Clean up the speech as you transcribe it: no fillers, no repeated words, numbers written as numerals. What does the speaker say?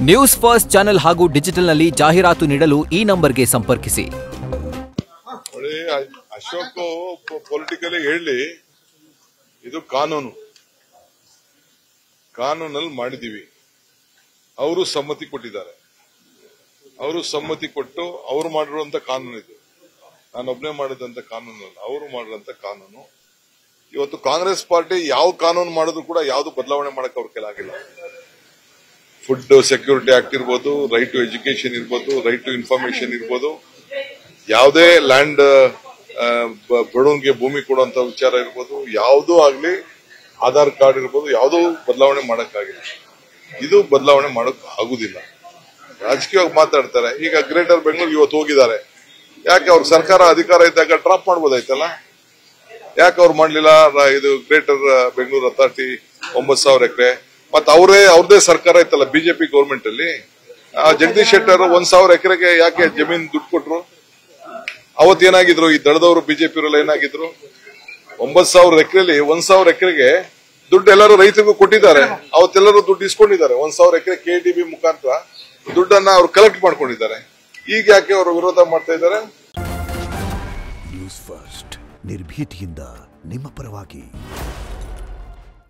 News first channel ಹಾಗೂ ಡಿಜಿಟಲ್ನಲ್ಲಿ ಜಾಹೀರಾತು ನೀಡಲು ಈ ನಂಬರ್ಗೆ ಸಂಪರ್ಕಿಸಿ. ಅಶೋಕ್ ಪೊಲಿಟಿಕಲಿ ಹೇಳಿ, ಇದು ಕಾನೂನಲ್ಲಿ ಮಾಡಿದೀವಿ. ಅವರು ಸಮ್ಮತಿ ಕೊಟ್ಟಿದ್ದಾರೆ. ಅವರು ಸಮ್ಮತಿ ಕೊಟ್ಟು ಅವರು ಮಾಡಿರುವಂತ ಕಾನೂನು ಇದು. ನಾನೊಬ್ಬನೇ ಮಾಡಿದಂತ ಕಾನೂನು ಅಲ್ಲ, ಅವರು ಮಾಡಿರುವಂತ ಕಾನೂನು. ಇವತ್ತು ಕಾಂಗ್ರೆಸ್ ಪಾರ್ಟಿ ಯಾವ ಕಾನೂನು ಮಾಡಿದ್ರು ಕೂಡ ಯಾವ್ದು ಬದಲಾವಣೆ ಮಾಡಕ್ ಅವ್ರ ಕೈಲಾಗಿಲ್ಲ. ಫುಡ್ ಸೆಕ್ಯೂರಿಟಿ ಆಕ್ಟ್ ಇರ್ಬೋದು, ರೈಟ್ ಟು ಎಜುಕೇಶನ್ ಇರ್ಬೋದು, ರೈಟ್ ಟು ಇನ್ಫಾರ್ಮೇಶನ್ ಇರ್ಬೋದು, ಯಾವುದೇ ಲ್ಯಾಂಡ್ ಬಡವನಿಗೆ ಭೂಮಿ ಕೊಡುವಂತ ವಿಚಾರ ಇರ್ಬೋದು, ಯಾವುದೂ ಆಗ್ಲಿ, ಆಧಾರ್ ಕಾರ್ಡ್ ಇರ್ಬೋದು, ಯಾವುದೂ ಬದಲಾವಣೆ ಮಾಡಕ್ಕಾಗಿಲ್ಲ. ಇದು ಬದಲಾವಣೆ ಮಾಡಕ್ ಆಗುದಿಲ್ಲ. ರಾಜಕೀಯವಾಗಿ ಮಾತಾಡ್ತಾರೆ. ಈಗ ಗ್ರೇಟರ್ ಬೆಂಗಳೂರು ಇವತ್ತು ಹೋಗಿದ್ದಾರೆ. ಯಾಕೆ ಅವ್ರ ಸರ್ಕಾರ ಅಧಿಕಾರ ಇದ್ದಾಗ ಡ್ರಾಪ್ ಮಾಡ್ಬೋದಾಯ್ತಲ್ಲ, ಯಾಕೆ ಅವ್ರು ಮಾಡ್ಲಿಲ್ಲ? ಇದು ಗ್ರೇಟರ್ ಬೆಂಗಳೂರು ಅಥಾರಿಟಿ 9,000 ಎಕರೆ, ಮತ್ತೆ ಅವ್ರದೇ ಸರ್ಕಾರ ಇತ್ತಲ್ಲ ಬಿಜೆಪಿ ಗೌರ್ಮೆಂಟ್ ಅಲ್ಲಿ. ಜಗದೀಶ್ ಶೆಟ್ಟರ್ 1,000 ಎಕರೆಗೆ ಯಾಕೆ ಜಮೀನ್ ದುಡ್ಡು ಕೊಟ್ರು? ಅವತ್ತೇನಾಗಿದ್ರು ಈ ದಳದವರು ಬಿಜೆಪಿ ಅವರೆಲ್ಲ ಏನಾಗಿದ್ರು? 9,000 ಎಕರೆಲಿ 1,000 ಎಕರೆಗೆ ದುಡ್ಡು ಎಲ್ಲರೂ ರೈತರಿಗೂ ಕೊಟ್ಟಿದ್ದಾರೆ. ಅವತ್ತೆಲ್ಲರೂ ದುಡ್ಡು ಇಸ್ಕೊಂಡಿದ್ದಾರೆ. 1,000 ಎಕರೆ ಕೆಡಿಬಿ ಮುಖಾಂತರ ದುಡ್ಡನ್ನ ಅವ್ರು ಕಲೆಕ್ಟ್ ಮಾಡ್ಕೊಂಡಿದ್ದಾರೆ. ಈಗ ಯಾಕೆ ಅವರು ವಿರೋಧ ಮಾಡ್ತಾ ಇದ್ದಾರೆ? ನ್ಯೂಸ್ ಫಸ್ಟ್ ನಿರ್ಭೀತಿಯಿಂದ ನಿಮ್ಮ ಪರವಾಗಿ.